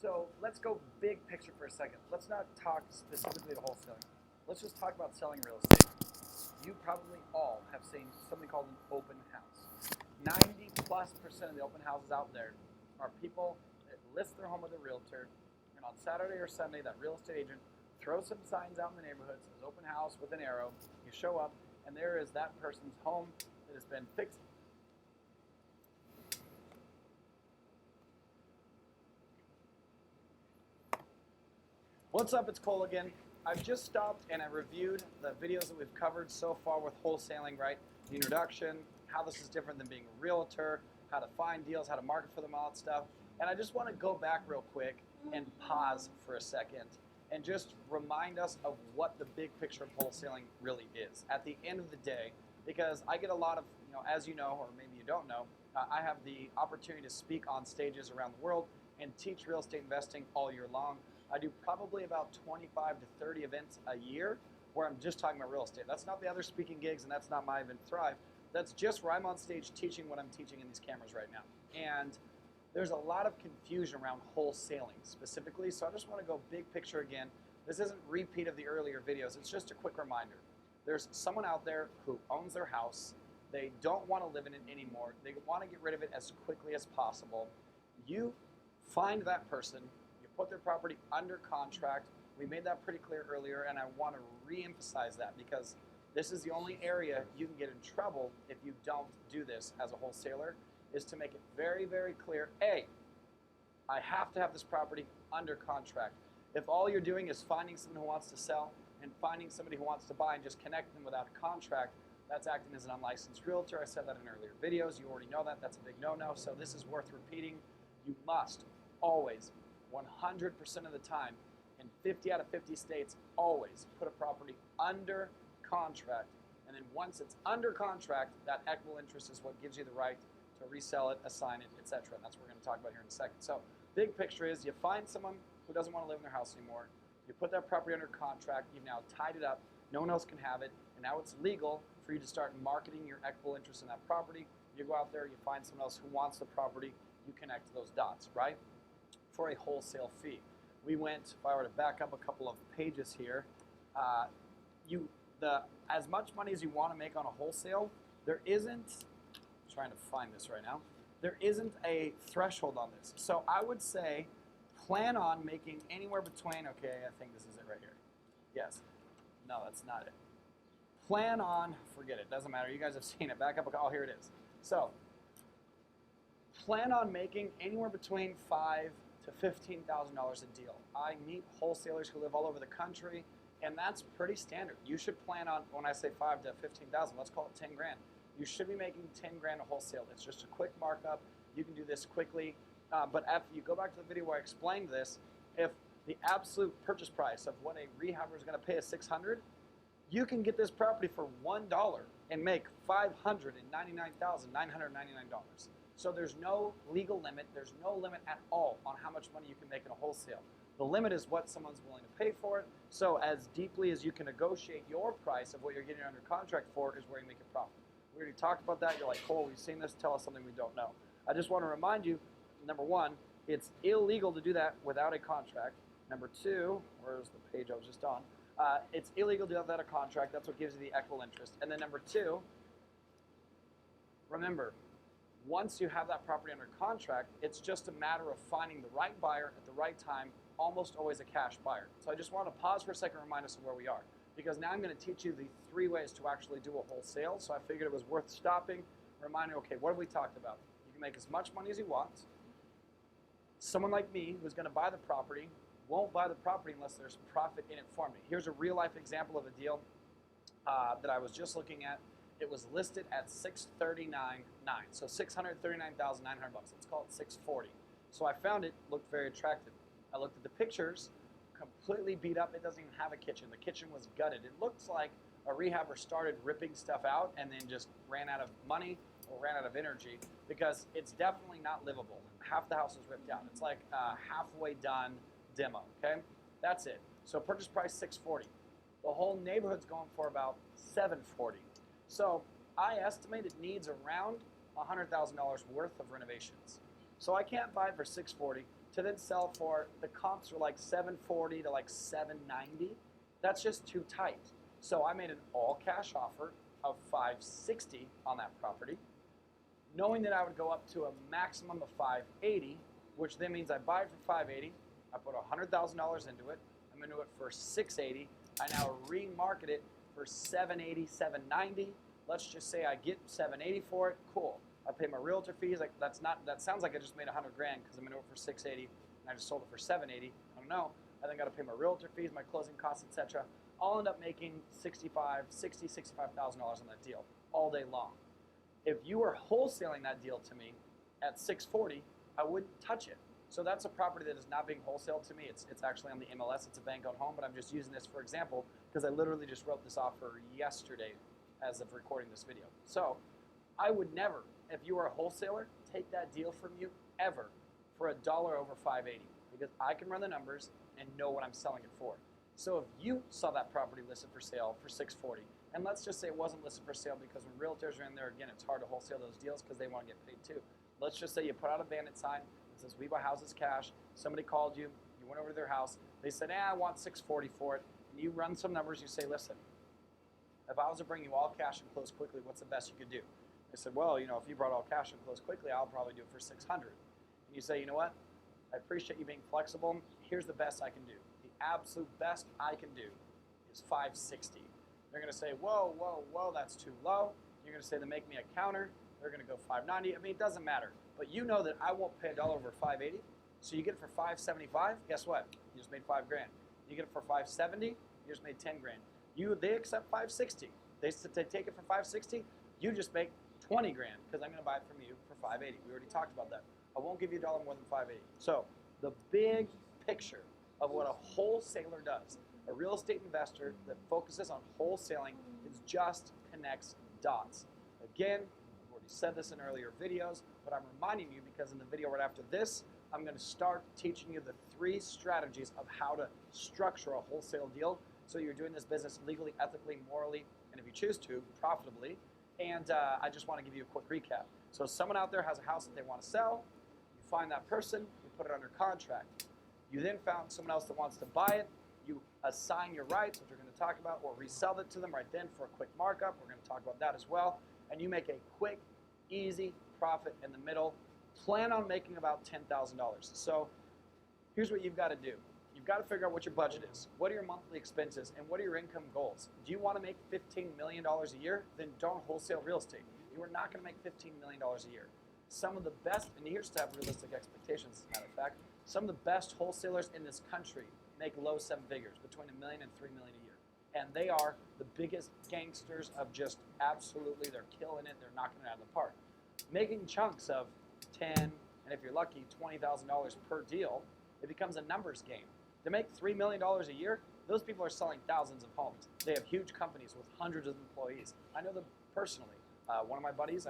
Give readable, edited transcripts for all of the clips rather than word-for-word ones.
So let's go big picture for a second. Let's not talk specifically to wholesaling. Let's just talk about selling real estate. You probably all have seen something called an open house. 90+% of the open houses out there are people that list their home with a realtor, and on Saturday or Sunday, that real estate agent throws some signs out in the neighborhood, says open house with an arrow. You show up, and there is that person's home that has been fixed. What's up, it's Cole again. I've just stopped and I reviewed the videos that we've covered so far with wholesaling, right? The introduction, how this is different than being a realtor, how to find deals, how to market for them, all that stuff. And I just want to go back real quick and pause for a second and just remind us of what the big picture of wholesaling really is at the end of the day, because I get a lot of, as you know, or maybe you don't know, I have the opportunity to speak on stages around the world and teach real estate investing all year long. I do probably about 25 to 30 events a year where I'm just talking about real estate. That's not the other speaking gigs, and that's not my event Thrive. That's just where I'm on stage teaching what I'm teaching in these cameras right now. And there's a lot of confusion around wholesaling specifically, so I just want to go big picture again. This isn't a repeat of the earlier videos. It's just a quick reminder. There's someone out there who owns their house. They don't want to live in it anymore. They want to get rid of it as quickly as possible. You find that person, put their property under contract. We made that pretty clear earlier, and I want to re-emphasize that because this is the only area you can get in trouble if you don't do this as a wholesaler, is to make it very, very clear, A, I have to have this property under contract. If all you're doing is finding someone who wants to sell and finding somebody who wants to buy and just connect them without a contract, that's acting as an unlicensed realtor. I said that in earlier videos. You already know that. That's a big no-no, so this is worth repeating. You must always 100% of the time, in 50 out of 50 states, always put a property under contract. And then once it's under contract, that equitable interest is what gives you the right to resell it, assign it, etc. And that's what we're going to talk about here in a second. So big picture is you find someone who doesn't want to live in their house anymore. You put that property under contract. You've now tied it up. No one else can have it. And now it's legal for you to start marketing your equitable interest in that property. You go out there, you find someone else who wants the property. You connect those dots, right? For a wholesale fee. We went, if I were to back up a couple of pages here, as much money as you want to make on a wholesale, there isn't, I'm trying to find this right now, there isn't a threshold on this. So I would say plan on making anywhere between, okay, I think this is it right here. Yes. No, that's not it. Plan on, forget it, doesn't matter. You guys have seen it. Back up, oh, here it is. So plan on making anywhere between $5,000 to $15,000 a deal. I meet wholesalers who live all over the country, and that's pretty standard. You should plan on, when I say 5 to 15,000, let's call it 10 grand. You should be making 10 grand a wholesale. It's just a quick markup. You can do this quickly. But if you go back to the video where I explained this, if the absolute purchase price of what a rehabber is going to pay is $600, you can get this property for $1 and make $599,999. So there's no legal limit, there's no limit at all on how much money you can make in a wholesale. The limit is what someone's willing to pay for it. So as deeply as you can negotiate your price of what you're getting under contract for is where you make a profit. We already talked about that. You're like, Cole, we've seen this. Tell us something we don't know. I just want to remind you, number one, it's illegal to do that without a contract. Number two, where's the page I was just on? It's illegal to do that without a contract. That's what gives you the equitable interest. And then number two, remember, once you have that property under contract, it's just a matter of finding the right buyer at the right time, almost always a cash buyer. So I just want to pause for a second and remind us of where we are, because now I'm going to teach you the 3 ways to actually do a wholesale. So I figured it was worth stopping, reminding, okay, what have we talked about? You can make as much money as you want. Someone like me who's going to buy the property won't buy the property unless there's profit in it for me. Here's a real life example of a deal that I was just looking at. It was listed at $639,900, so $639,900. Let's call it $640,000. So I found it, looked very attractive. I looked at the pictures, completely beat up. It doesn't even have a kitchen. The kitchen was gutted. It looks like a rehabber started ripping stuff out and then just ran out of money or ran out of energy, because it's definitely not livable. Half the house is ripped out. It's like a halfway done demo, okay? That's it. So purchase price $640,000. The whole neighborhood's going for about $740,000. So I estimate it needs around $100,000 worth of renovations. So I can't buy it for $640,000. to then sell for, the comps were like 740 to like 790. That's just too tight. So I made an all cash offer of 560 on that property, knowing that I would go up to a maximum of 580, which then means I buy it for 580. I put $100,000 into it. I'm into it for 680. I now remarket it for 780, 790. Let's just say I get 780 for it. Cool. I pay my realtor fees. Like that sounds like I just made 100 grand because I'm into it for 680 and I just sold it for 780. I don't know. I then got to pay my realtor fees, my closing costs, etc. I'll end up making $65,000 on that deal all day long. If you were wholesaling that deal to me at 640, I wouldn't touch it. So that's a property that is not being wholesaled to me. It's actually on the MLS. It's a bank-owned home, but I'm just using this for example because I literally just wrote this offer yesterday as of recording this video. So I would never, if you were a wholesaler, take that deal from you ever for $1 over 580 because I can run the numbers and know what I'm selling it for. So if you saw that property listed for sale for 640, and let's just say it wasn't listed for sale because when realtors are in there, again, it's hard to wholesale those deals because they want to get paid too. Let's just say you put out a bandit sign that says, "We buy houses cash." Somebody called you, you went over to their house, they said, I want 640 for it. And you run some numbers, you say, listen, if I was to bring you all cash and close quickly, what's the best you could do? They said, well, if you brought all cash and close quickly, I'll probably do it for 600. And you say, you know what? I appreciate you being flexible. Here's the best I can do. The absolute best I can do is 560. They're going to say, whoa, that's too low. You're going to say, then make me a counter. They're going to go 590. I mean, it doesn't matter. But you know that I won't pay $1 over 580. So you get it for 575. Guess what? You just made 5 grand. You get it for 570. You just made 10 grand. They accept 560. They take it for 560. You just make 20 grand because I'm going to buy it from you for 580. We already talked about that. I won't give you $1 more than 580. So the big picture of what a wholesaler does, a real estate investor that focuses on wholesaling, is just connects dots. Again, I've already said this in earlier videos, but I'm reminding you because in the video right after this, I'm going to start teaching you the 3 strategies of how to structure a wholesale deal so you're doing this business legally, ethically, morally, and if you choose to, profitably. And I just want to give you a quick recap. So someone out there has a house that they want to sell. You find that person, you put it under contract. You then found someone else that wants to buy it. You assign your rights, which we're going to talk about, or resell it to them right then for a quick markup. We're going to talk about that as well. And you make a quick, easy profit in the middle. Plan on making about $10,000. So here's what you've got to do. You've got to figure out what your budget is. What are your monthly expenses and what are your income goals? Do you want to make $15 million a year? Then don't wholesale real estate. You are not going to make $15 million a year. Some of the best, and here's to have realistic expectations, as a matter of fact, some of the best wholesalers in this country make low 7 figures, between $1 million and $3 million a year. And they are the biggest gangsters of just absolutely, they're killing it, they're knocking it out of the park. Making chunks of 10, and if you're lucky, $20,000 per deal, it becomes a numbers game. To make $3 million a year, those people are selling thousands of homes. They have huge companies with hundreds of employees. I know them personally. One of my buddies,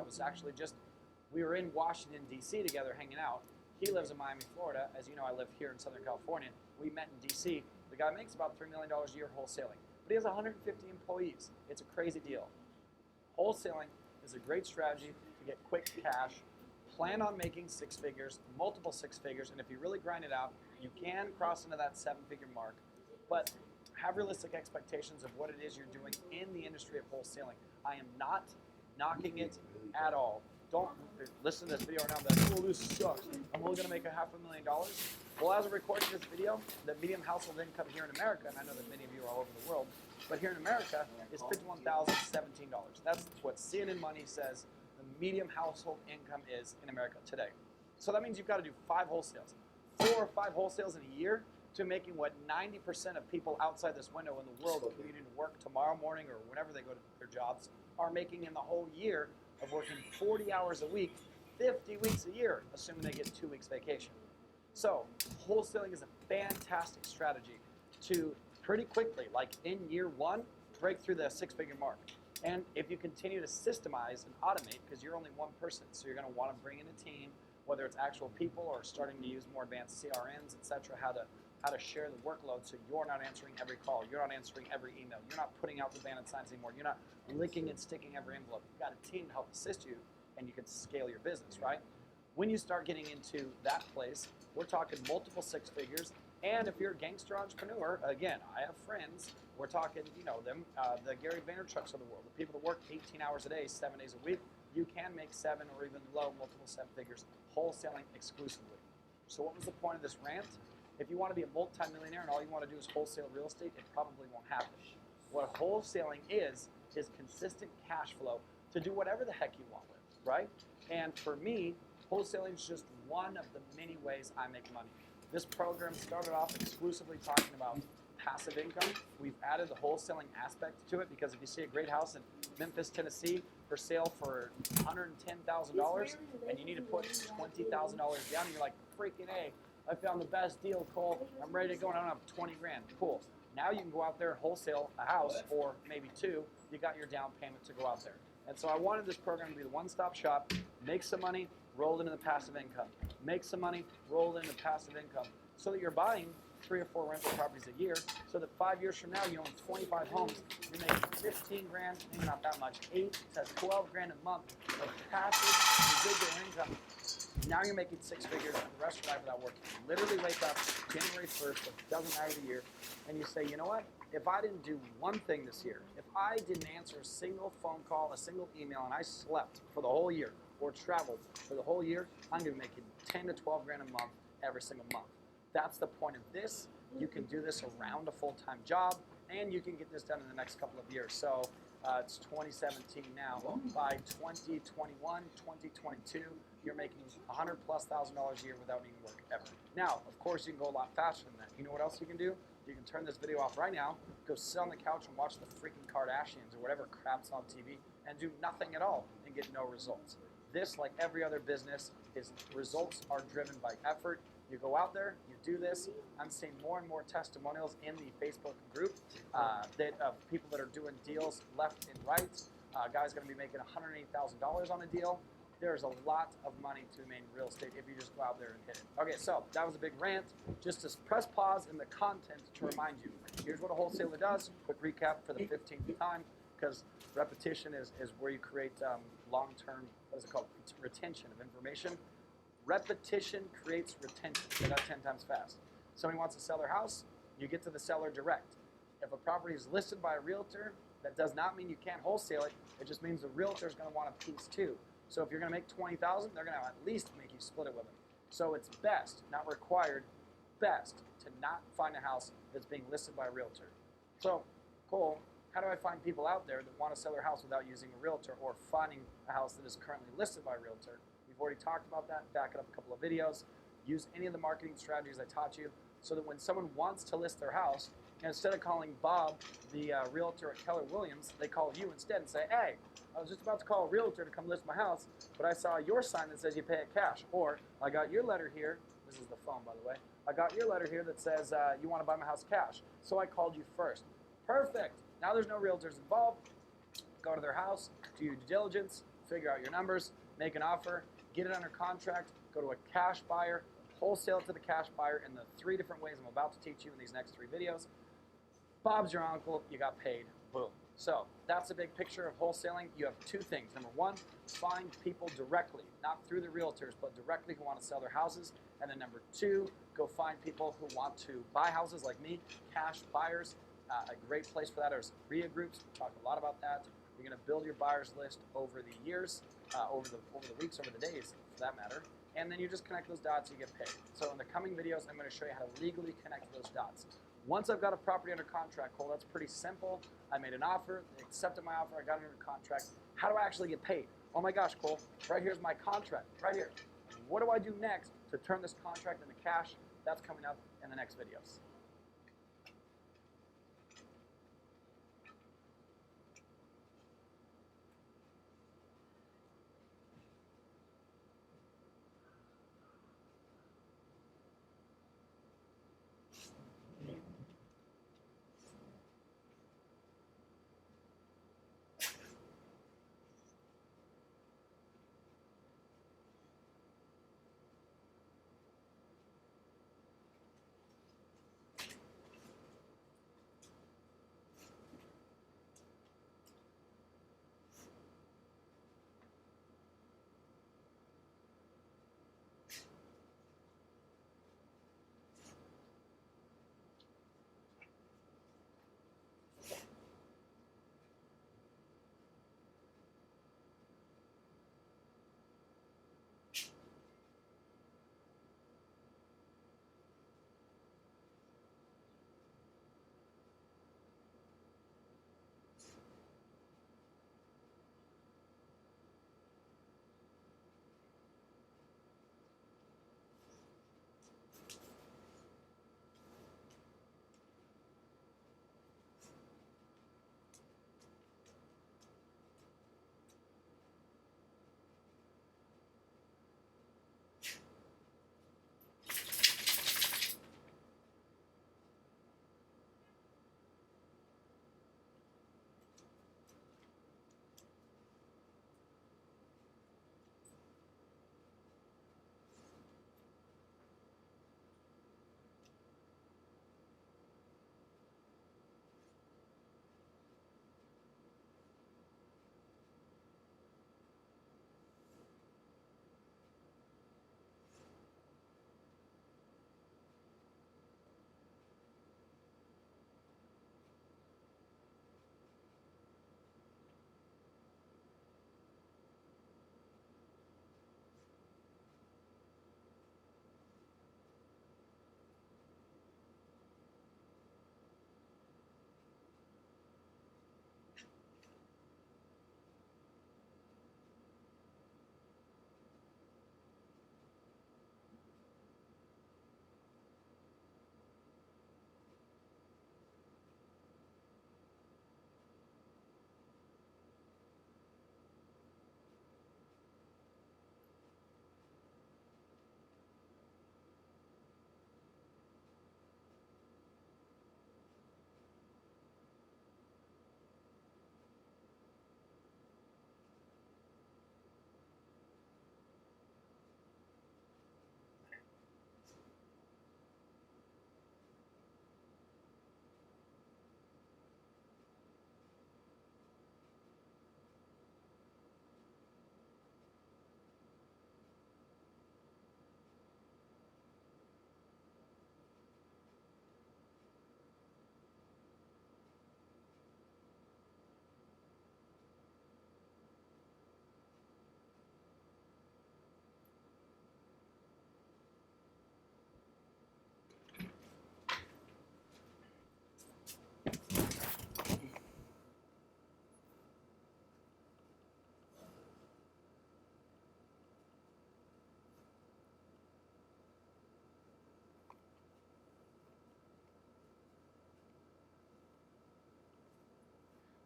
we were in Washington, D.C. together hanging out. He lives in Miami, Florida. As you know, I live here in Southern California. We met in D.C. The guy makes about $3 million a year wholesaling, but he has 150 employees. It's a crazy deal. Wholesaling is a great strategy to get quick cash. Plan on making 6 figures, multiple 6 figures, and if you really grind it out, you can cross into that 7-figure mark, but have realistic expectations of what it is you're doing in the industry of wholesaling. I am not knocking it at all. Don't listen to this video right now and be like, oh, this sucks. I'm only going to make $500,000. Well, as of recording this video, the median household income here in America, and I know that many of you are all over the world, but here in America is $51,017. That's what CNN Money says the median household income is in America today. So that means you've got to do 5 wholesales. 4 or 5 wholesales in a year to making what 90% of people outside this window in the world commuting to work tomorrow morning or whenever they go to their jobs are making in the whole year of working 40 hours a week, 50 weeks a year, assuming they get 2 weeks vacation. So wholesaling is a fantastic strategy to pretty quickly, like in year 1, break through the 6-figure mark. And if you continue to systemize and automate, because you're only one person, so you're going to want to bring in a team, whether it's actual people or starting to use more advanced CRMs, etc., how to share the workload so you're not answering every call, you're not answering every email, you're not putting out the banded signs anymore, you're not licking and sticking every envelope. You've got a team to help assist you, and you can scale your business, right? When you start getting into that place, we're talking multiple six figures. And if you're a gangster entrepreneur, again, I have friends. We're talking, the Gary Vaynerchuk's of the world, the people that work 18 hours a day, 7 days a week. You can make seven or even low multiple seven figures wholesaling exclusively. So what was the point of this rant? If you want to be a multimillionaire and all you want to do is wholesale real estate, it probably won't happen. What wholesaling is consistent cash flow to do whatever the heck you want with, right? And for me, wholesaling is just one of the many ways I make money. This program started off exclusively talking about passive income. We've added the wholesaling aspect to it because if you see a great house in Memphis, Tennessee for sale for $110,000 and you need to put $20,000 down, and you're like, freaking A, I found the best deal, Cole. I'm ready to go and I don't have 20 grand. Cool. Now you can go out there and wholesale a house or maybe two. You got your down payment to go out there. And so I wanted this program to be the one-stop shop, make some money, roll it into passive income. Make some money, roll it into passive income so that you're buying 3 or 4 rental properties a year so that 5 years from now you own 25 homes, you're making 15 grand, maybe not that much, 8 to 12 grand a month of passive residual income. Now you're making 6 figures and the rest of your life without working. You literally wake up January 1st, it doesn't matter the year, and you say, you know what? If I didn't do one thing this year, if I didn't answer a single phone call, a single email, and I slept for the whole year or traveled for the whole year, I'm going to be making 10 to 12 grand a month every single month. That's the point of this. You can do this around a full-time job, and you can get this done in the next couple of years. So it's 2017 now. By 2021, 2022, you're making $100,000+ a year without needing work ever. Now, of course, you can go a lot faster than that. You know what else you can do? You can turn this video off right now, go sit on the couch and watch the freaking Kardashians or whatever crap's on TV and do nothing at all and get no results. This, like every other business, is results are driven by effort. You go out there, you do this. I'm seeing more and more testimonials in the Facebook group of people that are doing deals left and right. A guy's going to be making $108,000 on a deal. There's a lot of money to be made in real estate if you just go out there and hit it. Okay, so that was a big rant. Just to press pause in the content to remind you. Here's what a wholesaler does. Quick recap for the 15th time, because repetition is where you create long-term, what is it called, retention of information. Repetition creates retention. Say that 10 times fast. Somebody wants to sell their house, you get to the seller direct. If a property is listed by a realtor, that does not mean you can't wholesale it. It just means the realtor is going to want a piece too. So if you're going to make $20,000, they're going to at least make you split it with them. So it's best, not required, best to not find a house that's being listed by a realtor. So, Cole, how do I find people out there that want to sell their house without using a realtor or finding a house that is currently listed by a realtor? We've already talked about that, back it up a couple of videos. Use any of the marketing strategies I taught you so that when someone wants to list their house, instead of calling Bob, the realtor at Keller Williams, they call you instead and say, hey, I was just about to call a realtor to come list my house, but I saw your sign that says you pay it cash. Or I got your letter here. This is the phone, by the way. I got your letter here that says you want to buy my house cash. So I called you first. Perfect. Now there's no realtors involved. Go to their house, do your due diligence, figure out your numbers, make an offer, get it under contract, go to a cash buyer, wholesale it to the cash buyer in the 3 different ways I'm about to teach you in these next 3 videos. Bob's your uncle, you got paid, boom. So that's a big picture of wholesaling. You have 2 things. Number 1, find people directly, not through the realtors, but directly who want to sell their houses. And then number 2, go find people who want to buy houses like me, cash buyers. A great place for that is RIA groups. We talk a lot about that. You're going to build your buyers list over the years, over the weeks, over the days, for that matter. And then you just connect those dots, you get paid. So in the coming videos, I'm going to show you how to legally connect those dots. Once I've got a property under contract, Cole, that's pretty simple. I made an offer, they accepted my offer, I got it under contract. How do I actually get paid? Oh my gosh, Cole, right here's my contract, right here. What do I do next to turn this contract into cash? That's coming up in the next videos.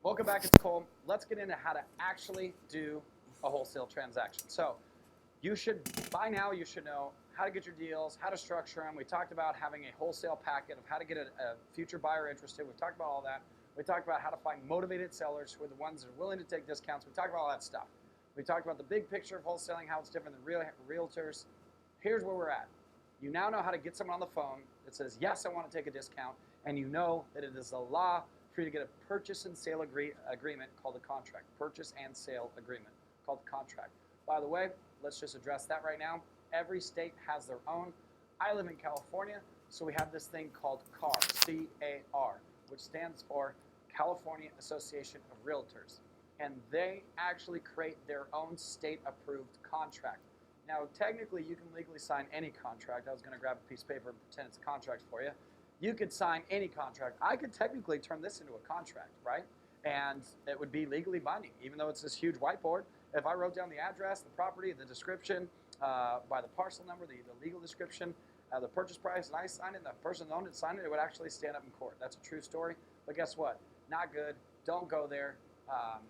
Welcome back, it's Cole. Let's get into how to actually do a wholesale transaction. So by now you should know how to get your deals, how to structure them. We talked about having a wholesale packet of how to get a future buyer interested. We've talked about all that. We talked about how to find motivated sellers who are the ones that are willing to take discounts. We talked about all that stuff. We talked about the big picture of wholesaling, how it's different than realtors. Here's where we're at. You now know how to get someone on the phone that says, yes, I want to take a discount, and you know that it is the law for you to get a purchase and sale agreement called a contract. Purchase and sale agreement called the contract. By the way, let's just address that right now. Every state has their own. I live in California, so we have this thing called CAR, C-A-R, which stands for California Association of Realtors. And they actually create their own state-approved contract. Now, technically, you can legally sign any contract. I was going to grab a piece of paper and pretend it's a contract for you. You could sign any contract. I could technically turn this into a contract, right? And it would be legally binding, even though it's this huge whiteboard. If I wrote down the address, the property, the description, by the parcel number, the legal description, the purchase price, and I signed it, and the person that owned it signed it, it would actually stand up in court. That's a true story. But guess what? Not good. Don't go there.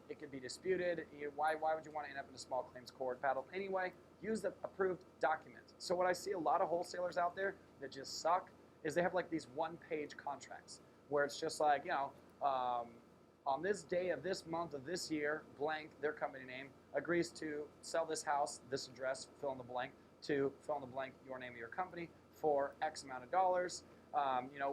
It could be disputed. Why would you want to end up in a small claims court battle? Anyway, use the approved document. So what I see a lot of wholesalers out there that just suck is they have like these one-page contracts where it's just like, on this day of this month of this year, blank, their company name, agrees to sell this house, this address, fill in the blank, to fill in the blank, your name of your company, for X amount of dollars.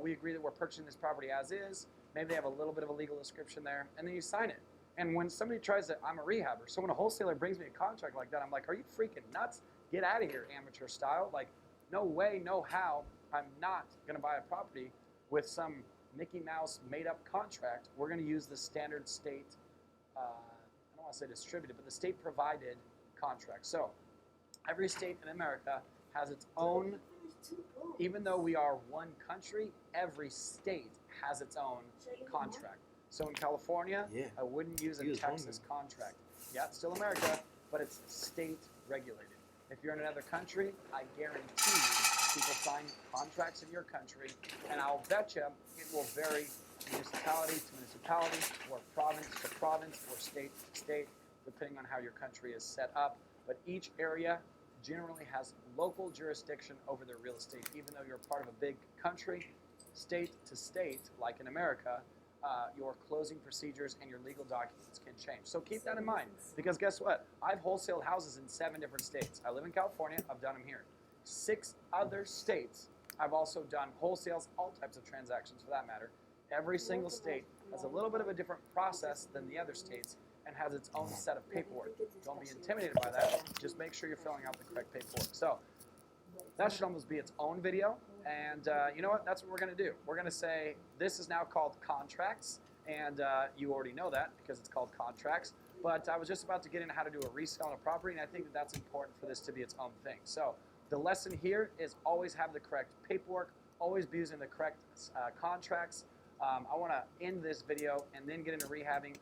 We agree that we're purchasing this property as is. Maybe they have a little bit of a legal description there, and then you sign it. And when somebody tries to, I'm a rehabber, so when a wholesaler brings me a contract like that, I'm like, are you freaking nuts? Get out of here, amateur style. Like, no way, no how. I'm not going to buy a property with some Mickey Mouse made-up contract. We're going to use the standard state, I don't want to say distributed, but the state-provided contract. So every state in America has its own, even though we are one country, every state has its own contract. So in California, I wouldn't use a Texas contract. Yeah, it's still America, but it's state regulated. If you're in another country, I guarantee you people sign contracts in your country, and I'll bet you it will vary municipality to municipality, or province to province, or state to state, depending on how your country is set up. But each area generally has local jurisdiction over their real estate. Even though you're part of a big country, state to state, like in America, your closing procedures and your legal documents can change. So keep that in mind, because guess what? I've wholesaled houses in 7 different states. I live in California, I've done them here. 6 other states, I've also done wholesales, all types of transactions for that matter. Every single state has a little bit of a different process than the other states and has its own set of paperwork. Don't be intimidated by that. Just make sure you're filling out the correct paperwork. So that should almost be its own video. And you know what? That's what we're going to do. We're going to say this is now called contracts. And you already know that because it's called contracts. But I was just about to get into how to do a resale on a property, and I think that that's important for this to be its own thing. So the lesson here is always have the correct paperwork, always be using the correct contracts. I want to end this video and then get into reselling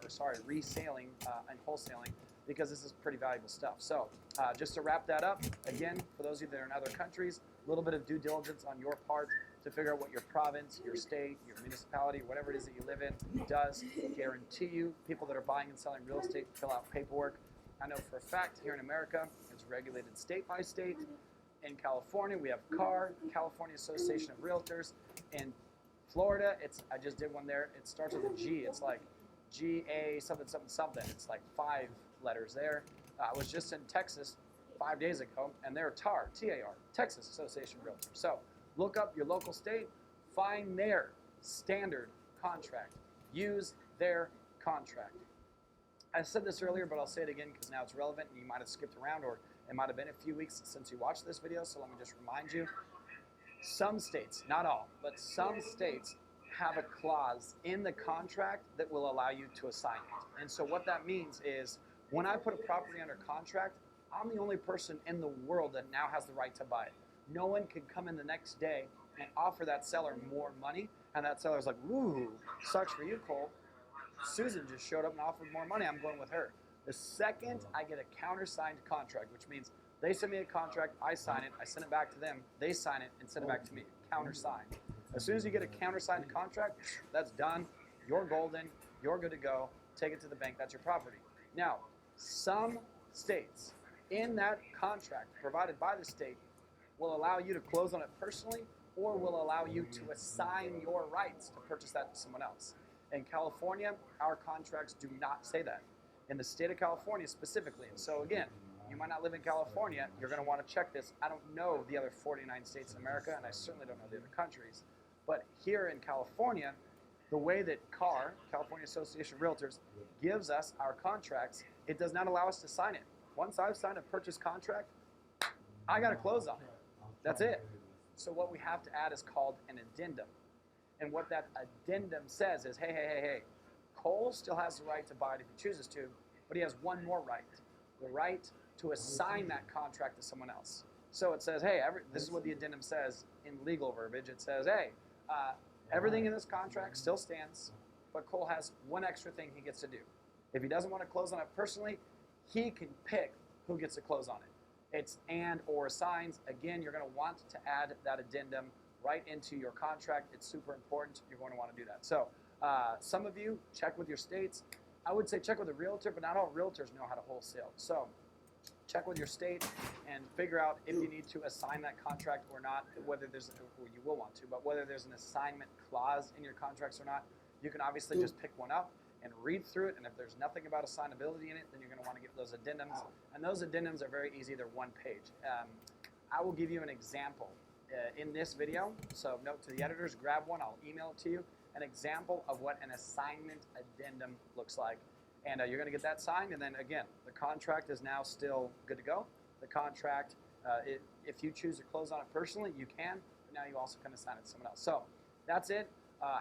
and wholesaling, because this is pretty valuable stuff. So just to wrap that up, again, for those of you that are in other countries, a little bit of due diligence on your part to figure out what your province, your state, your municipality, whatever it is that you live in does. Guarantee you, people that are buying and selling real estate fill out paperwork. I know for a fact here in America, it's regulated state by state. In California, we have CAR, California Association of Realtors. In Florida, I just did one there. It starts with a G. It's like G-A something, something, something. It's like 5 letters there. I was just in Texas 5 days ago, and they're TAR, T-A-R, Texas Association of Realtors. So look up your local state, find their standard contract. Use their contract. I said this earlier, but I'll say it again because now it's relevant and you might have skipped around, or it might have been a few weeks since you watched this video, so let me just remind you. Some states, not all, but some states have a clause in the contract that will allow you to assign it. And so what that means is when I put a property under contract, I'm the only person in the world that now has the right to buy it. No one can come in the next day and offer that seller more money, and that seller's like, ooh, sucks for you, Cole. Susan just showed up and offered more money, I'm going with her. The second I get a countersigned contract, which means they send me a contract, I sign it, I send it back to them, they sign it and send it back to me, countersigned. As soon as you get a countersigned contract, that's done, you're golden, you're good to go. take it to the bank, that's your property. Now, some states in that contract provided by the state will allow you to close on it personally or will allow you to assign your rights to purchase that to someone else. In California, our contracts do not say that. In the state of California specifically. And so again, you might not live in California, you're going to want to check this. I don't know the other 49 states in America, and I certainly don't know the other countries. But here in California, the way that CAR, California Association of Realtors, gives us our contracts, it does not allow us to sign it. Once I've signed a purchase contract, I got to close on it. That's it. So what we have to add is called an addendum. And what that addendum says is, hey, Cole still has the right to buy it if he chooses to, but he has one more right, the right to assign that contract to someone else. So it says, hey, this is what the addendum says in legal verbiage. It says, hey, everything in this contract still stands, but Cole has one extra thing he gets to do. If he doesn't want to close on it personally, he can pick who gets to close on it. It's and or assigns. Again, you're going to want to add that addendum right into your contract. It's super important. You're going to want to do that. So some of you, check with your states. I would say check with a realtor, but not all realtors know how to wholesale. So check with your state and figure out if you need to assign that contract or not, whether there's, or you will want to, but whether there's an assignment clause in your contracts or not. You can obviously just pick one up and read through it, and if there's nothing about assignability in it, then you're going to want to get those addendums. And those addendums are very easy. They're one page. I will give you an example in this video. So note to the editors, grab one. I'll email it to you. An example of what an assignment addendum looks like. And you're going to get that signed, and then again, the contract is now still good to go. The contract, if you choose to close on it personally, you can, but now you also can assign it to someone else. So that's it.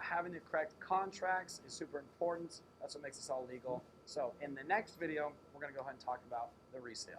Having the correct contracts is super important. That's what makes this all legal. So in the next video, we're going to go ahead and talk about the resale.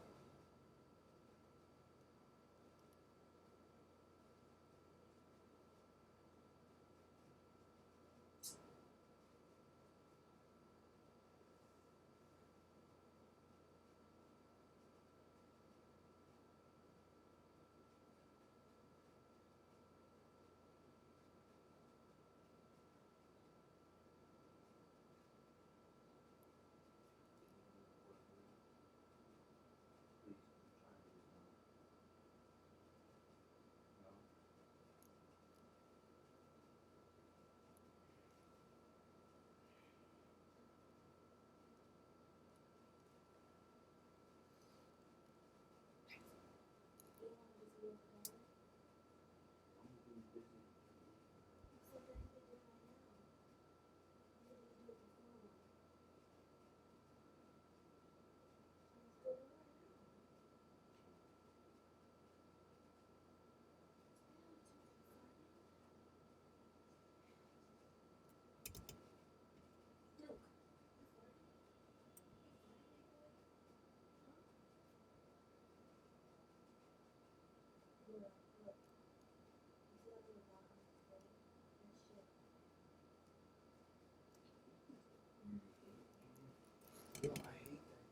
Yo, I hate that.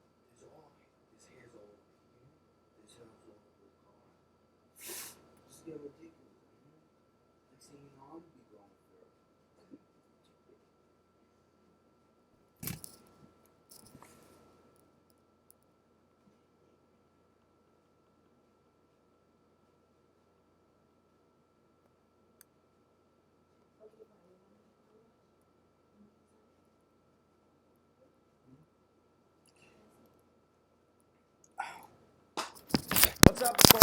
This hair's all over here. This hair's all over the car. Just get ridiculous, man. Next thing you know, I'm gonna be going for it. What's up, Cole?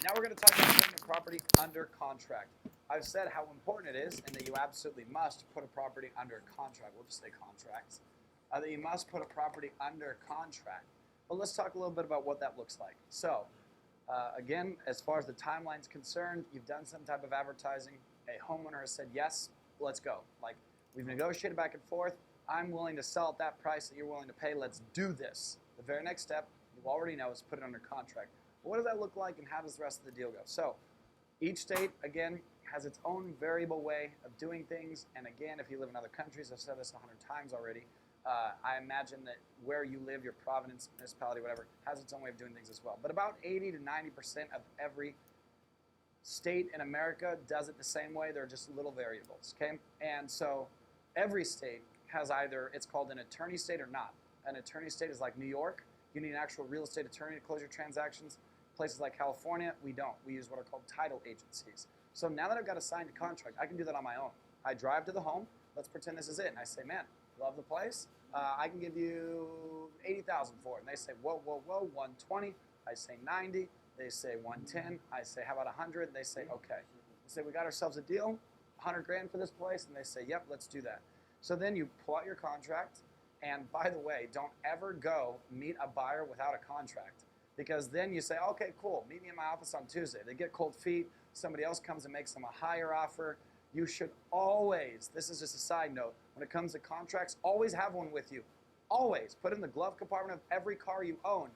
Now we're going to talk about putting a property under contract. I've said how important it is and that you absolutely must put a property under contract. We'll just say contracts. That you must put a property under contract. But let's talk a little bit about what that looks like. So, again, as far as the timeline's concerned, you've done some type of advertising. A homeowner has said, yes, let's go. Like, we've negotiated back and forth. I'm willing to sell at that price that you're willing to pay. Let's do this. The very next step, you already know, is put it under contract. What does that look like, and how does the rest of the deal go? So each state, again, has its own variable way of doing things. And again, if you live in other countries, I've said this 100 times already, I imagine that where you live, your province, municipality, whatever, has its own way of doing things as well. But about 80 to 90% of every state in America does it the same way. There are just little variables, okay? And so every state has either, it's called an attorney state or not. An attorney state is like New York. You need an actual real estate attorney to close your transactions. Places like California, we don't. We use what are called title agencies. So now that I've got a signed contract, I can do that on my own. I drive to the home. Let's pretend this is it. And I say, man, love the place. I can give you $80,000 for it. And they say, whoa, whoa, whoa, 120. I say 90. They say 110. I say, how about 100? They say, okay. I say, we got ourselves a deal, 100 grand for this place. And they say, yep, let's do that. So then you pull out your contract. And by the way, don't ever go meet a buyer without a contract. Because then you say, okay, cool, meet me in my office on Tuesday. They get cold feet. Somebody else comes and makes them a higher offer. You should always, this is just a side note, when it comes to contracts, always have one with you. Always. Put in the glove compartment of every car you own.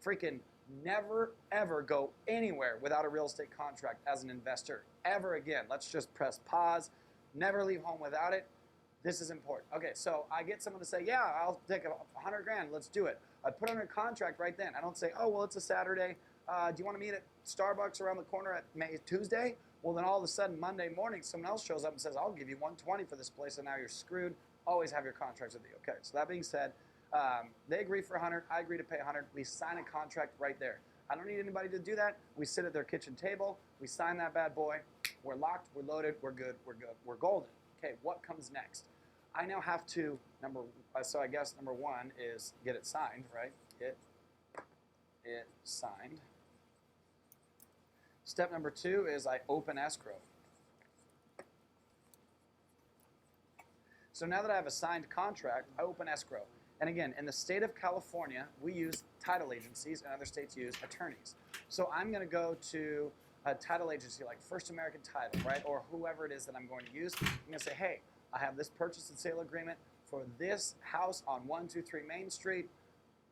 Freaking never, ever go anywhere without a real estate contract as an investor. Ever again. Let's just press pause. Never leave home without it. This is important. Okay, so I get someone to say, yeah, I'll take 100 grand. Let's do it. I put under a contract right then. I don't say, oh, well, it's a Saturday. Do you want to meet at Starbucks around the corner at Tuesday? Well, then all of a sudden, Monday morning, someone else shows up and says, I'll give you 120 for this place, and now you're screwed. Always have your contracts with you. Okay, so that being said, they agree for 100. I agree to pay 100. We sign a contract right there. I don't need anybody to do that. We sit at their kitchen table. We sign that bad boy. We're locked. We're loaded. We're good. We're good. We're golden. Okay, what comes next? I now have to, so I guess number one is get it signed, right? Get it signed. Step number two is I open escrow. So now that I have a signed contract, I open escrow. And again, in the state of California, we use title agencies, and other states use attorneys. So I'm going to go to a title agency like First American Title, right, or whoever it is that I'm going to use. I'm going to say, hey, I have this purchase and sale agreement for this house on 123 Main Street,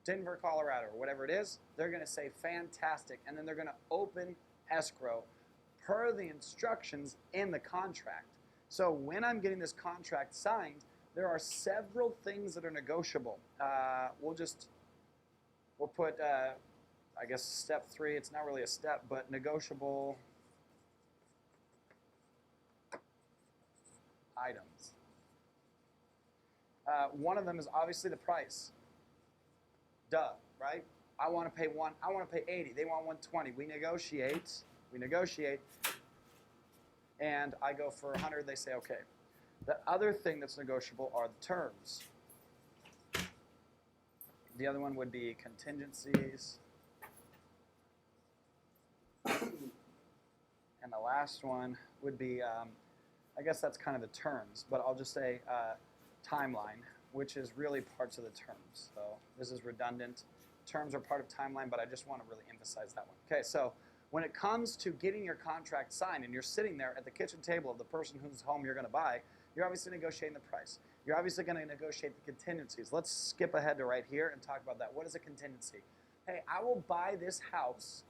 Denver, Colorado, or whatever it is. They're going to say, fantastic, and then they're going to open escrow per the instructions in the contract. So when I'm getting this contract signed, there are several things that are negotiable. We'll put, I guess, step 3. It's not really a step, but negotiable items. One of them is obviously the price. Duh, right? I want to pay 80. They want 120. We negotiate, and I go for 100. They say, okay. The other thing that's negotiable are the terms. The other one would be contingencies. And the last one would be, I guess that's kind of the terms, but I'll just say timeline, which is really parts of the terms. So this is redundant. Terms are part of timeline, but I just want to really emphasize that one. Okay, so when it comes to getting your contract signed and you're sitting there at the kitchen table of the person whose home you're going to buy, you're obviously negotiating the price. You're obviously going to negotiate the contingencies. Let's skip ahead to right here and talk about that. What is a contingency? Hey, I will buy this house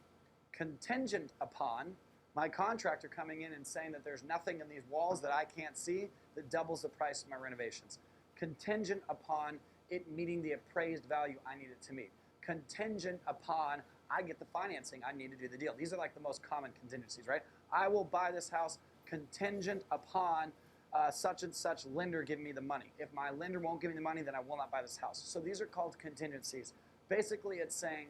contingent upon my contractor coming in and saying that there's nothing in these walls that I can't see that doubles the price of my renovations. Contingent upon it meeting the appraised value I need it to meet. Contingent upon I get the financing I need to do the deal. These are like the most common contingencies, right? I will buy this house contingent upon such and such lender giving me the money. If my lender won't give me the money, then I will not buy this house. So these are called contingencies. Basically, it's saying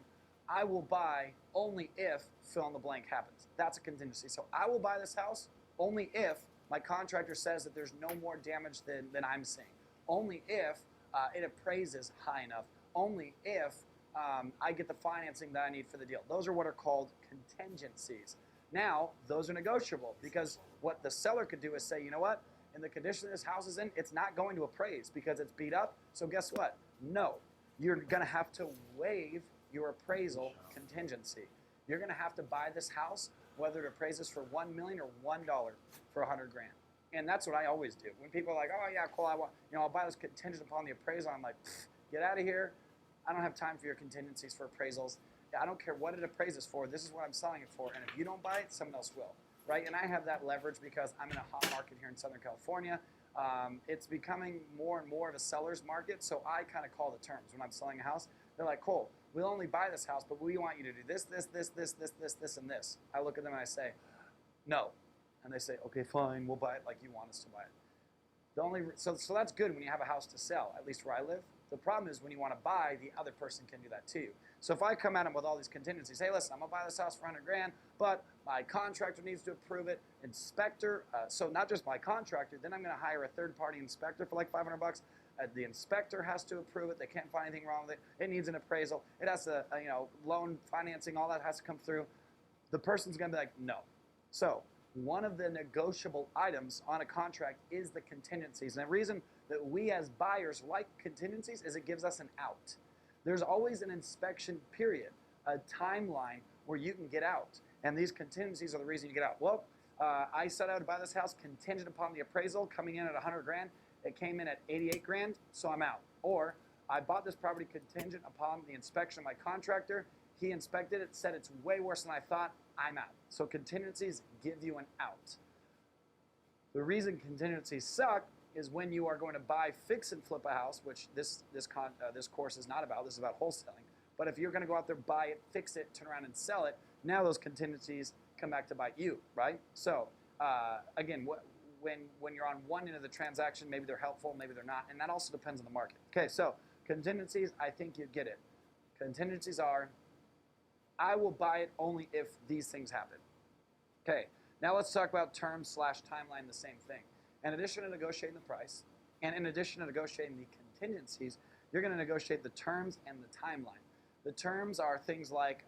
I will buy only if fill in the blank happens. That's a contingency. So I will buy this house only if my contractor says that there's no more damage than I'm seeing. Only if it appraises high enough. Only if I get the financing that I need for the deal. Those are what are called contingencies. Now, those are negotiable because what the seller could do is say, you know what? In the condition this house is in, it's not going to appraise because it's beat up. So guess what? No. You're going to have to waive your appraisal contingency. You're going to have to buy this house, whether it appraises for $1 million or $1 for 100 grand. And that's what I always do. When people are like, oh yeah, cool, I'll buy this contingent upon the appraisal. I'm like, get out of here. I don't have time for your contingencies for appraisals. I don't care what it appraises for. This is what I'm selling it for. And if you don't buy it, someone else will. Right? And I have that leverage because I'm in a hot market here in Southern California. It's becoming more and more of a seller's market, so I kind of call the terms. When I'm selling a house, they're like, cool, we'll only buy this house, but we want you to do this, this, this, this, this, this, this, and this. I look at them and I say, no. And they say, okay, fine, we'll buy it like you want us to buy it. So that's good when you have a house to sell, at least where I live. The problem is when you want to buy, the other person can do that too. So if I come at them with all these contingencies, hey, listen, I'm gonna buy this house for 100 grand, but my contractor needs to approve it. Inspector, so not just my contractor, then I'm gonna hire a third-party inspector for like 500 bucks. The inspector has to approve it. They can't find anything wrong with it. It needs an appraisal. It has to, loan financing, all that has to come through. The person's gonna be like, no. So one of the negotiable items on a contract is the contingencies. And the reason that we as buyers like contingencies is it gives us an out. There's always an inspection period, a timeline where you can get out. And these contingencies are the reason you get out. Well, I set out to buy this house contingent upon the appraisal coming in at 100 grand. It came in at 88 grand, so I'm out. Or I bought this property contingent upon the inspection of my contractor. He inspected it, said it's way worse than I thought. I'm out. So contingencies give you an out. The reason contingencies suck is when you are going to buy, fix, and flip a house, which this course is not about. This is about wholesaling. But if you're going to go out there, buy it, fix it, turn around and sell it, now those contingencies come back to bite you, right? So again, when you're on one end of the transaction, maybe they're helpful, maybe they're not, and that also depends on the market. Okay, so contingencies, I think you get it. Contingencies are, I will buy it only if these things happen. Okay, now let's talk about terms/timeline, the same thing. In addition to negotiating the price, and in addition to negotiating the contingencies, you're going to negotiate the terms and the timeline. The terms are things like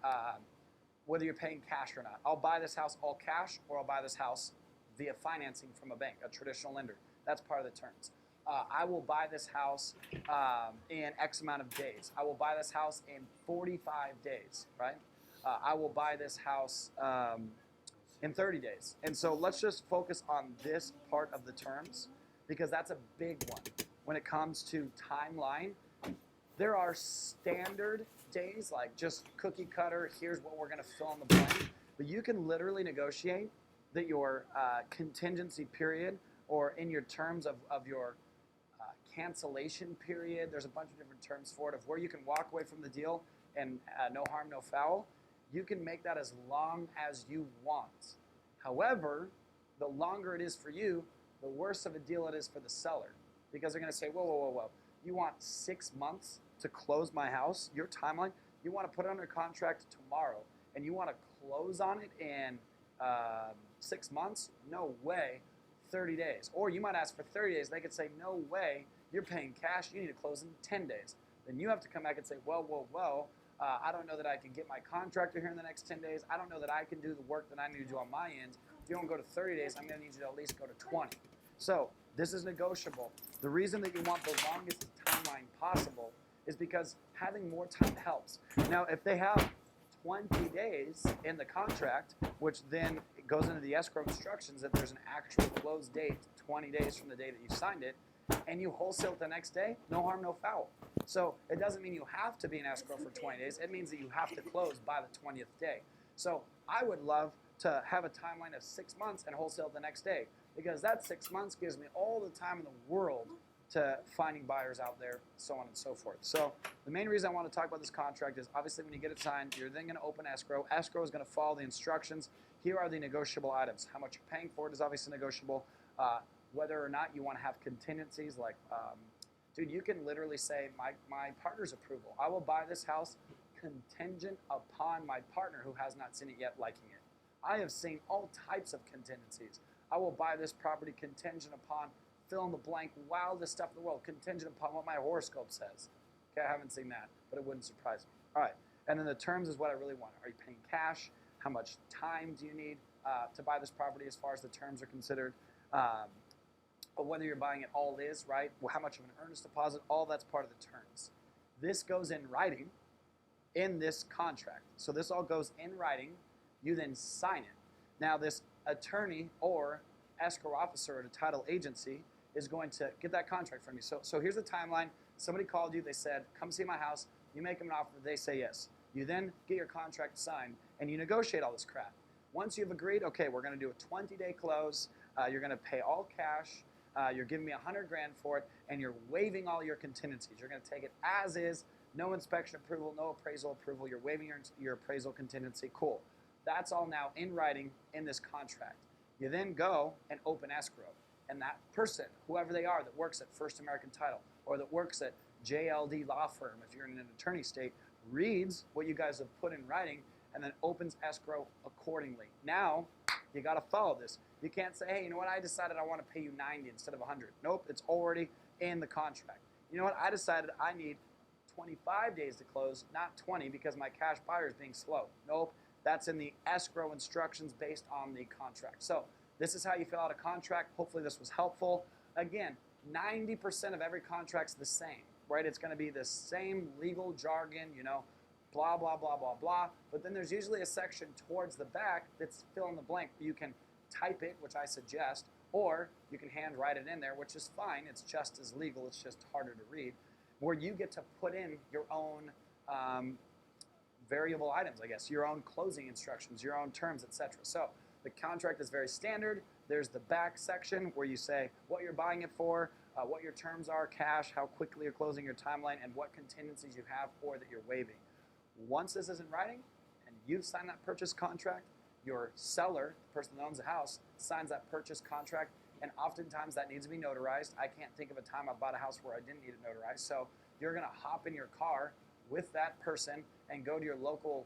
whether you're paying cash or not. I'll buy this house all cash, or I'll buy this house via financing from a bank, a traditional lender. That's part of the terms. I will buy this house in X amount of days. I will buy this house in 45 days, right? I will buy this house in 30 days. And so let's just focus on this part of the terms because that's a big one. When it comes to timeline, there are standard days, like just cookie cutter, here's what we're gonna fill in the blank. But you can literally negotiate that your contingency period or in your terms of your cancellation period, there's a bunch of different terms for it, of where you can walk away from the deal and no harm, no foul. You can make that as long as you want. However, the longer it is for you, the worse of a deal it is for the seller. Because they're gonna say, whoa, whoa, whoa, whoa. You want 6 months to close my house? Your timeline? You wanna put it under contract tomorrow and you wanna close on it in 6 months? No way, 30 days. Or you might ask for 30 days. They could say, no way, you're paying cash, you need to close in 10 days. Then you have to come back and say, whoa, whoa, whoa, I don't know that I can get my contractor here in the next 10 days. I don't know that I can do the work that I need to do on my end. If you don't go to 30 days, I'm going to need you to at least go to 20. So this is negotiable. The reason that you want the longest timeline possible is because having more time helps. Now, if they have 20 days in the contract, which then it goes into the escrow instructions that there's an actual close date 20 days from the day that you signed it, and you wholesale it the next day, no harm, no foul. So it doesn't mean you have to be in escrow for 20 days. It means that you have to close by the 20th day. So I would love to have a timeline of 6 months and wholesale the next day, because that 6 months gives me all the time in the world to finding buyers out there, so on and so forth. So the main reason I want to talk about this contract is obviously when you get it signed, you're then going to open escrow. Escrow is going to follow the instructions. Here are the negotiable items. How much you're paying for it is obviously negotiable. Whether or not you want to have contingencies, like, dude, you can literally say, my partner's approval. I will buy this house contingent upon my partner who has not seen it yet liking it. I have seen all types of contingencies. I will buy this property contingent upon fill in the blank, wildest stuff in the world, contingent upon what my horoscope says. Okay, I haven't seen that, but it wouldn't surprise me. All right, and then the terms is what I really want. Are you paying cash? How much time do you need to buy this property as far as the terms are considered? But whether you're buying it all is, right? Well, how much of an earnest deposit? All that's part of the terms. This goes in writing in this contract. So this all goes in writing. You then sign it. Now this attorney or escrow officer at a title agency is going to get that contract from you. So here's the timeline. Somebody called you. They said, come see my house. You make them an offer. They say yes. You then get your contract signed and you negotiate all this crap. Once you've agreed, okay, we're going to do a 20-day close. You're going to pay all cash. You're giving me 100 grand for it, and you're waiving all your contingencies. You're going to take it as is, no inspection approval, no appraisal approval. You're waiving your appraisal contingency. Cool. That's all now in writing in this contract. You then go and open escrow. and that person, whoever they are that works at First American Title or that works at JLD Law Firm, if you're in an attorney state, reads what you guys have put in writing and then opens escrow accordingly. Now, you got to follow this. You can't say, hey, you know what, I decided I want to pay you 90 instead of 100. Nope, it's already in the contract. You know what, I decided I need 25 days to close, not 20 because my cash buyer is being slow. Nope, that's in the escrow instructions based on the contract. So this is how you fill out a contract. Hopefully this was helpful. Again, 90% of every contract's the same, right? It's going to be the same legal jargon, you know, blah, blah, blah, blah, blah. But then there's usually a section towards the back that's fill in the blank. You can type it, which I suggest, or you can hand write it in there, which is fine. It's just as legal. It's just harder to read, where you get to put in your own variable items, I guess, your own closing instructions, your own terms, etc. So the contract is very standard. There's the back section where you say what you're buying it for, what your terms are, cash, how quickly you're closing your timeline, and what contingencies you have or that you're waiving. Once this is in writing and you've signed that purchase contract, your seller, the person that owns the house, signs that purchase contract, and oftentimes that needs to be notarized. I can't think of a time I bought a house where I didn't need it notarized. So you're going to hop in your car with that person and go to your local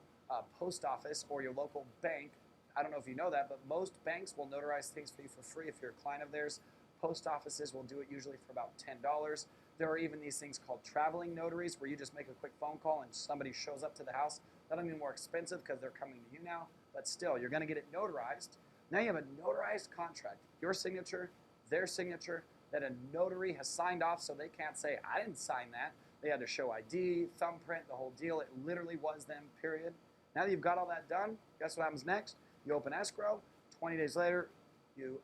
post office or your local bank. I don't know if you know that, but most banks will notarize things for you for free if you're a client of theirs. Post offices will do it usually for about $10. There are even these things called traveling notaries where you just make a quick phone call and somebody shows up to the house. That'll be more expensive because they're coming to you now, but still, you're going to get it notarized. Now you have a notarized contract, your signature, their signature, that a notary has signed off so they can't say, I didn't sign that. They had to show ID, thumbprint, the whole deal. It literally was them, period. Now that you've got all that done, guess what happens next? You open escrow. 20 days later, you've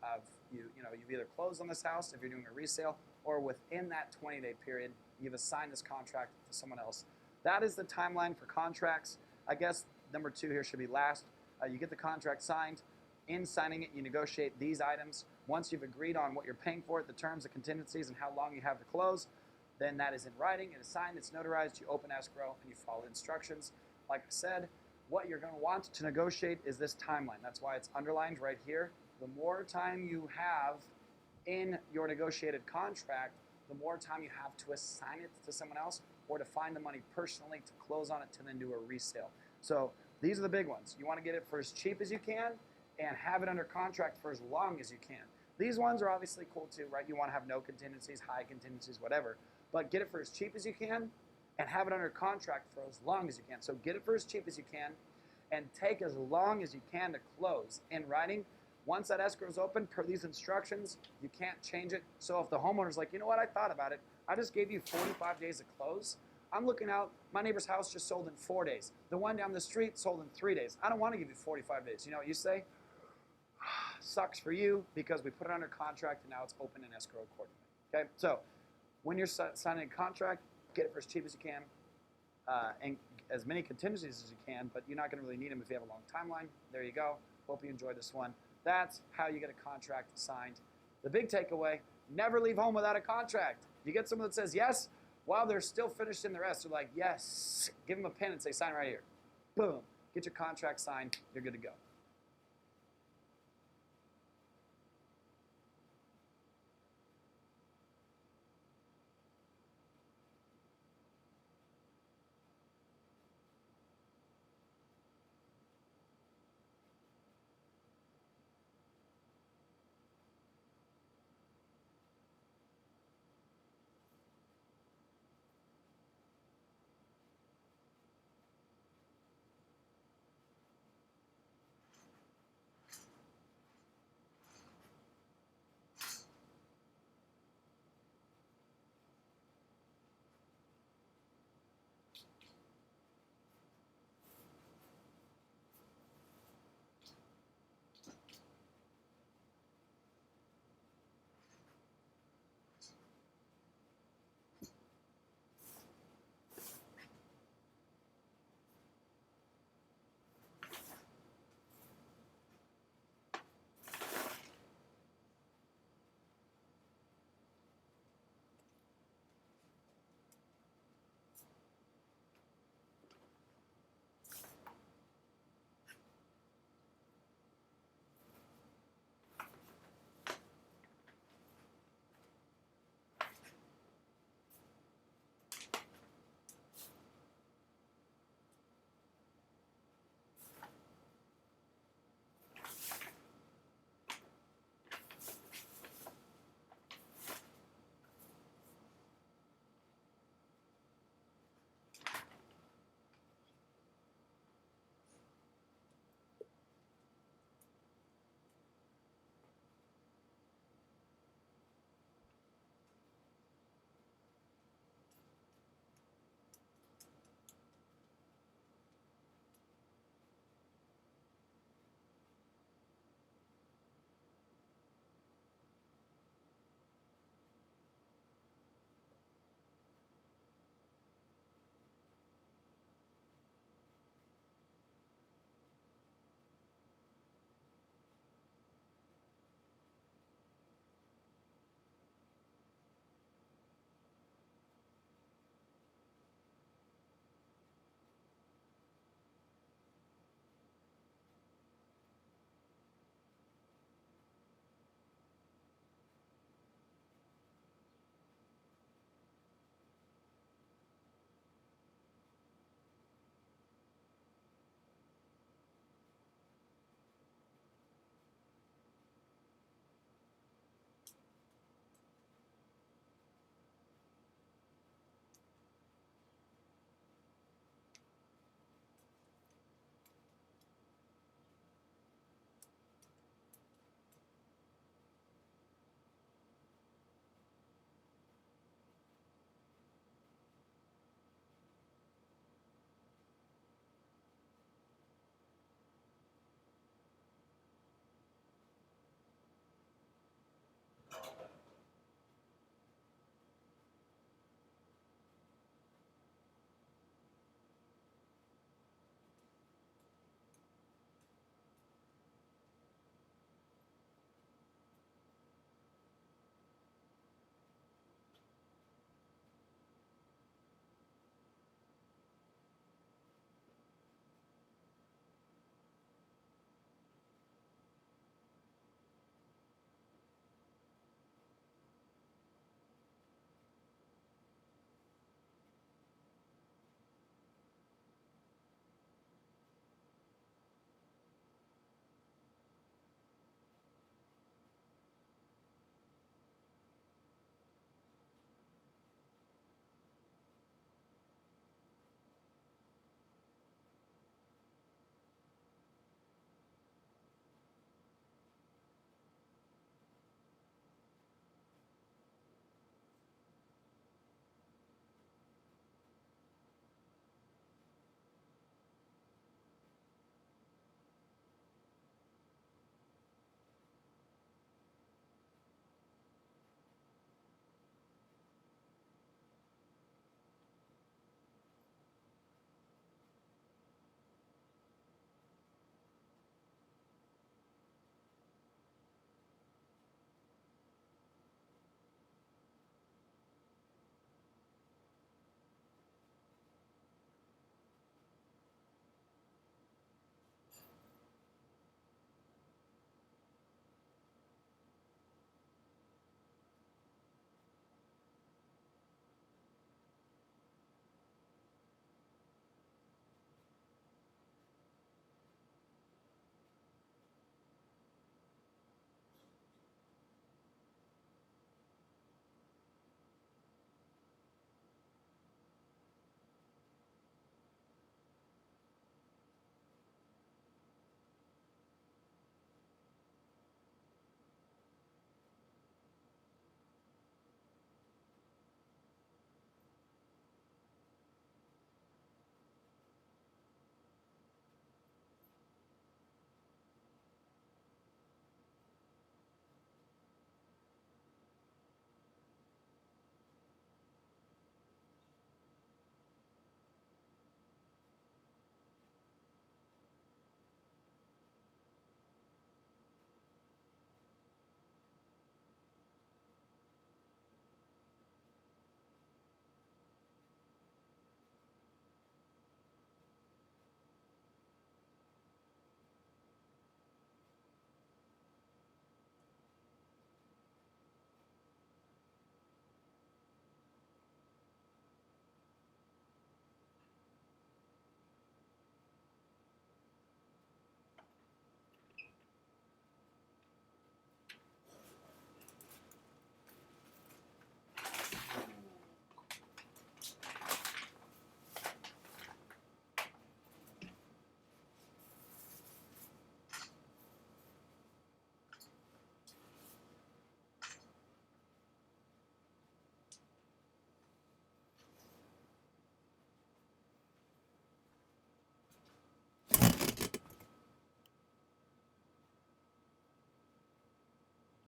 either closed on this house if you're doing a resale, or within that 20-day period, you've assigned this contract to someone else. That is the timeline for contracts. I guess number 2 here should be last. You get the contract signed. In signing it, you negotiate these items. Once you've agreed on what you're paying for it, the terms, the contingencies, and how long you have to close, then that is in writing. It is signed, it's notarized, you open escrow, and you follow instructions. Like I said, what you're going to want to negotiate is this timeline. That's why it's underlined right here. The more time you have in your negotiated contract, the more time you have to assign it to someone else or to find the money personally to close on it to then do a resale. So these are the big ones. You want to get it for as cheap as you can and have it under contract for as long as you can. These ones are obviously cool too, right? You want to have no contingencies, high contingencies, whatever. But get it for as cheap as you can and have it under contract for as long as you can. So get it for as cheap as you can and take as long as you can to close in writing. Once that escrow is open, per these instructions, you can't change it. So if the homeowner's like, you know what, I thought about it. I just gave you 45 days to close. I'm looking out, my neighbor's house just sold in 4 days. The one down the street sold in 3 days. I don't want to give you 45 days. You know what you say? Sucks for you because we put it under contract and now it's open in escrow accordingly. Okay, so when you're signing a contract, get it for as cheap as you can and as many contingencies as you can, but you're not going to really need them if you have a long timeline. There you go. Hope you enjoyed this one. That's how you get a contract signed. The big takeaway, never leave home without a contract. You get someone that says yes, while they're still finished in the rest, they're like, yes. Give them a pen and say, sign right here. Boom. Get your contract signed. You're good to go.